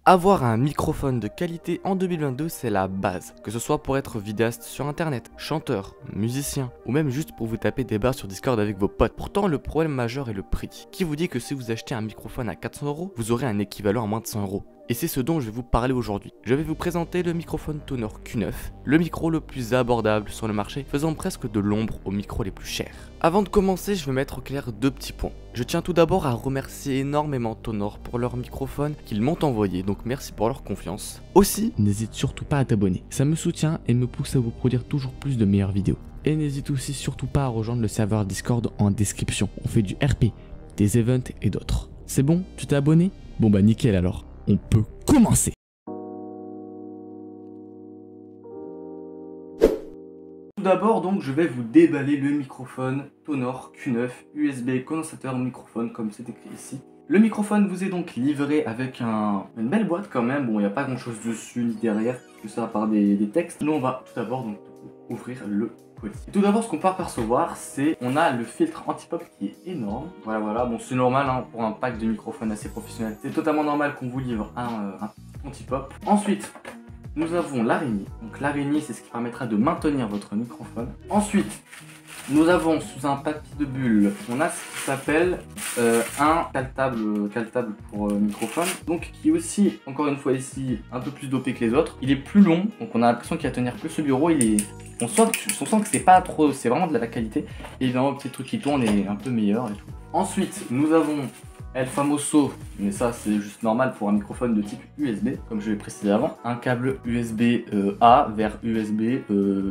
Avoir un microphone de qualité en 2022, c'est la base, que ce soit pour être vidéaste sur internet, chanteur, musicien, ou même juste pour vous taper des barres sur Discord avec vos potes. Pourtant, le problème majeur est le prix. Qui vous dit que si vous achetez un microphone à 400 €, vous aurez un équivalent à moins de 100 €? Et c'est ce dont je vais vous parler aujourd'hui. Je vais vous présenter le microphone Tonor Q9, le micro le plus abordable sur le marché, faisant presque de l'ombre aux micros les plus chers. Avant de commencer, je vais mettre au clair deux petits points. Je tiens tout d'abord à remercier énormément Tonor pour leur microphone qu'ils m'ont envoyé, donc merci pour leur confiance. Aussi, n'hésite surtout pas à t'abonner, ça me soutient et me pousse à vous produire toujours plus de meilleures vidéos. Et n'hésite aussi surtout pas à rejoindre le serveur Discord en description, on fait du RP, des events et d'autres. C'est bon, tu t'es abonné? Bon bah nickel alors. On peut commencer. Tout d'abord donc je vais vous déballer le microphone Tonor Q9 USB condensateur microphone comme c'est écrit ici. Le microphone vous est donc livré avec une belle boîte quand même. Bon, il n'y a pas grand chose dessus ni derrière, tout ça à part des textes. Nous on va tout d'abord donc ouvrir le colis. Et tout d'abord ce qu'on peut apercevoir c'est on a le filtre anti-pop qui est énorme. Voilà, bon c'est normal hein, pour un pack de microphones assez professionnel. C'est totalement normal qu'on vous livre un anti-pop. Ensuite nous avons l'araignée. Donc l'araignée c'est ce qui permettra de maintenir votre microphone. Ensuite nous avons sous un papier de bulle, on a ce qui s'appelle un caltable pour microphone, donc qui est aussi, encore une fois ici, un peu plus dopé que les autres. Il est plus long, donc on a l'impression qu'il va tenir plus ce bureau. On sent que c'est pas trop, c'est vraiment de la qualité. Et évidemment, le petit truc qui tourne est un peu meilleur et tout. Ensuite, nous avons El Famoso, mais ça c'est juste normal pour un microphone de type USB, comme je l'ai précisé avant. Un câble USB A vers USB,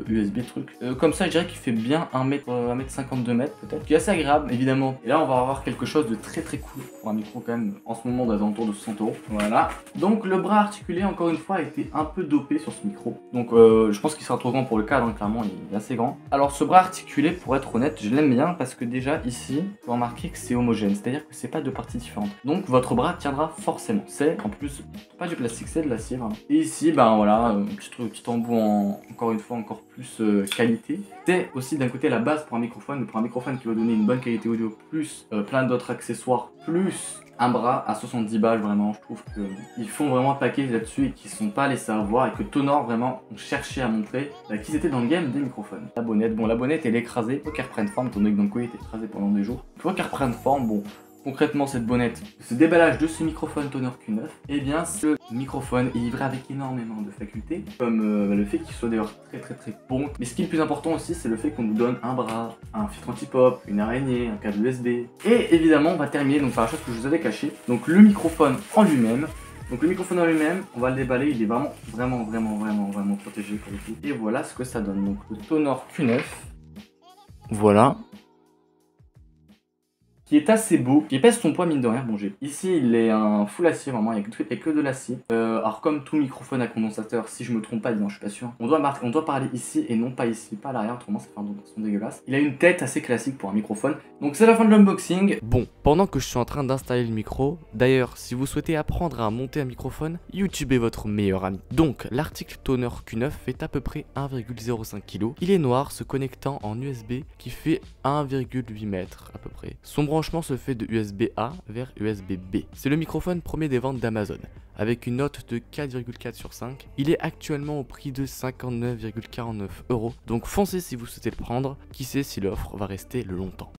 USB truc. Comme ça je dirais qu'il fait bien 1m50, 2 mètres peut-être. Qui est assez agréable évidemment. Et là on va avoir quelque chose de très cool pour un micro quand même. En ce moment on est aux alentours de 60 €. Voilà. Donc le bras articulé encore une fois a été un peu dopé sur ce micro. Donc je pense qu'il sera trop grand pour le cadre, hein, clairement il est assez grand. Alors ce bras articulé pour être honnête je l'aime bien parce que déjà ici, vous remarquez que c'est homogène. C'est-à-dire que c'est pas deux parties différentes. Donc votre bras tiendra forcément. C'est en plus pas du plastique, c'est de l'acier vraiment. Et ici, ben voilà, un petit embout encore une fois encore plus qualité. C'est aussi d'un côté la base pour un microphone, mais pour un microphone qui va donner une bonne qualité audio, plus plein d'autres accessoires, plus un bras à 70 balles, vraiment, je trouve qu'ils font vraiment un package là-dessus et qu'ils ne sont pas laissés avoir et que Tonor vraiment ont cherché à montrer qu'ils étaient dans le game des microphones. La bonnette, bon la bonnette elle est écrasée, faut qu'elle reprenne forme, ton mec dans le collier était écrasé pendant des jours. Faut qu'elle reprenne forme, bon. Concrètement, cette bonnette, ce déballage de ce microphone Tonor Q9, eh bien, ce microphone est livré avec énormément de facultés, comme le fait qu'il soit d'ailleurs très bon. Mais ce qui est le plus important aussi, c'est le fait qu'on nous donne un bras, un filtre anti-pop, une araignée, un câble USB. Et évidemment, on va terminer donc par la chose que je vous avais cachée, donc le microphone en lui-même. Donc le microphone en lui-même, on va le déballer, il est vraiment protégé pour le coup. Et voilà ce que ça donne. Donc le Tonor Q9, voilà. Qui est assez beau, qui pèse son poids mine de rien. Bon, ici il est un full acier vraiment, il n'y a que de l'acier. Alors comme tout microphone à condensateur, si je me trompe pas, je suis pas sûr, on doit parler ici et non pas ici, pas à l'arrière, autrement ça fait un son dégueulasse. Il a une tête assez classique pour un microphone. Donc c'est la fin de l'unboxing. Bon, pendant que je suis en train d'installer le micro, d'ailleurs si vous souhaitez apprendre à monter un microphone, YouTube est votre meilleur ami. Donc l'article Tonor Q9 fait à peu près 1,05 kg. Il est noir, se connectant en USB qui fait 1,8 m à peu près. Son branchement se fait de USB A vers USB B. C'est le microphone premier des ventes d'Amazon. Avec une note de 4,4 sur 5, il est actuellement au prix de 59,49 €. Donc foncez si vous souhaitez le prendre, qui sait si l'offre va rester longtemps.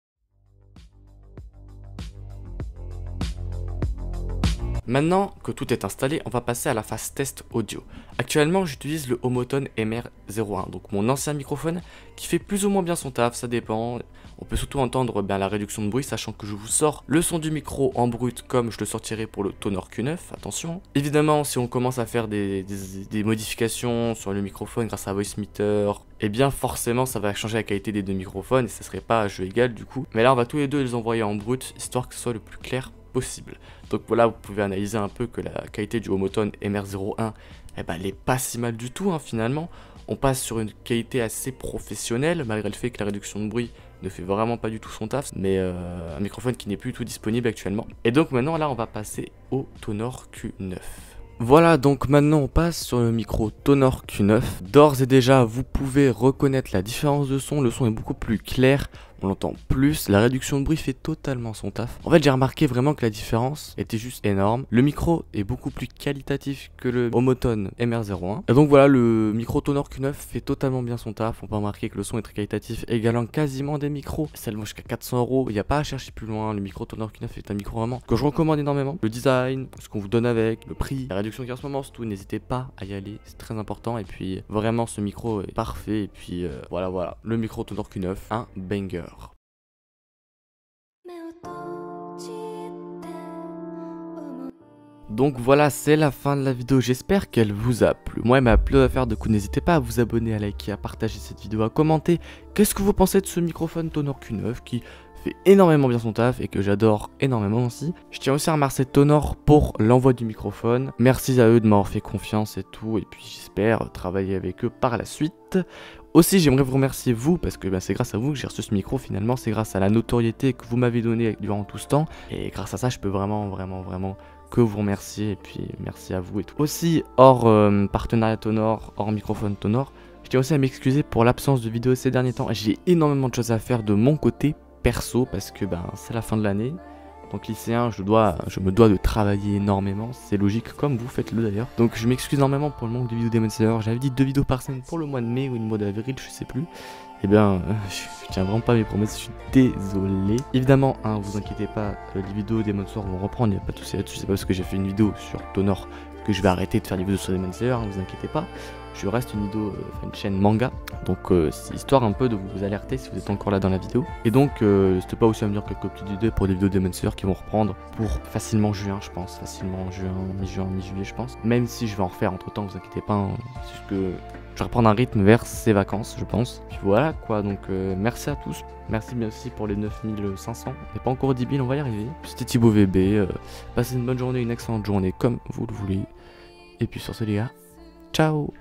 Maintenant que tout est installé, on va passer à la phase test audio. Actuellement, j'utilise le Homotone MR01, donc mon ancien microphone qui fait plus ou moins bien son taf, ça dépend. On peut surtout entendre la réduction de bruit, sachant que je vous sors le son du micro en brut comme je le sortirai pour le Tonor Q9, attention. Évidemment, si on commence à faire des modifications sur le microphone grâce à Voicemeeter, eh bien forcément ça va changer la qualité des deux microphones et ça serait pas à jeu égal du coup. Mais là on va tous les deux les envoyer en brut, histoire que ce soit le plus clair possible. Donc voilà, vous pouvez analyser un peu que la qualité du Homotone MR01, eh ben, elle est pas si mal du tout hein, finalement. On passe sur une qualité assez professionnelle, malgré le fait que la réduction de bruit ne fait vraiment pas du tout son taf, mais un microphone qui n'est plus du tout disponible actuellement. Et donc maintenant là on va passer au Tonor Q9. Voilà, donc maintenant on passe sur le micro Tonor Q9. D'ores et déjà vous pouvez reconnaître la différence de son, le son est beaucoup plus clair. on l'entend plus, la réduction de bruit fait totalement son taf. En fait j'ai remarqué vraiment que la différence était juste énorme. Le micro est beaucoup plus qualitatif que le Homotone MR01. Et donc voilà, le micro Tonor Q9 fait totalement bien son taf. On peut remarquer que le son est très qualitatif, égalant quasiment des micros, seulement jusqu'à 400 €. Il n'y a pas à chercher plus loin, le micro Tonor Q9 est un micro vraiment que je recommande énormément. Le design, ce qu'on vous donne avec, le prix, la réduction qu'il y a en ce moment, surtout n'hésitez pas à y aller, c'est très important. Et puis vraiment ce micro est parfait. Et puis voilà, le micro Tonor Q9, un banger. Donc voilà, c'est la fin de la vidéo, j'espère qu'elle vous a plu. Moi, elle m'a plu à faire, du coup n'hésitez pas à vous abonner, à liker, à partager cette vidéo, à commenter. Qu'est-ce que vous pensez de ce microphone Tonor Q9 qui fait énormément bien son taf et que j'adore énormément aussi. Je tiens aussi à remercier Tonor pour l'envoi du microphone. Merci à eux de m'avoir fait confiance et tout, et puis j'espère travailler avec eux par la suite. Aussi, j'aimerais vous remercier vous, parce que c'est grâce à vous que j'ai reçu ce micro finalement, c'est grâce à la notoriété que vous m'avez donnée durant tout ce temps, et grâce à ça, je peux vraiment que vous remercier, et puis merci à vous et tout. Aussi, hors partenariat Tonor, hors microphone Tonor, je tiens aussi à m'excuser pour l'absence de vidéos ces derniers temps. J'ai énormément de choses à faire de mon côté perso, parce que c'est la fin de l'année. Donc lycéen, je me dois de travailler énormément, c'est logique, comme vous faites-le d'ailleurs. Donc je m'excuse énormément pour le manque de vidéos Demon Slayer. J'avais dit 2 vidéos par semaine pour le mois de mai ou le mois d'avril, je sais plus. Eh bien, je tiens vraiment pas à mes promesses, je suis désolé. Évidemment, vous inquiétez pas, les vidéos Demon Slayer vont reprendre, il n'y a pas de souci là-dessus. C'est pas parce que j'ai fait une vidéo sur Tonor que je vais arrêter de faire des vidéos sur Demon Slayer, vous inquiétez pas. Je reste une vidéo, une chaîne manga, donc c'est histoire un peu de vous alerter si vous êtes encore là dans la vidéo. Et donc n'hésitez pas aussi à me dire quelques petites idées pour des vidéos Demon Slayer qui vont reprendre pour facilement juin, je pense, facilement juin, mi-juin, mi-juillet je pense. Même si je vais en refaire entre temps, vous inquiétez pas, c'est juste que je vais reprendre un rythme vers ces vacances je pense. Puis voilà quoi, donc merci à tous, merci bien aussi pour les 9500, on n'est pas encore 10 000, on va y arriver. C'était Thibaut VB, passez une bonne journée, une excellente journée comme vous le voulez. Et puis sur ce les gars, ciao.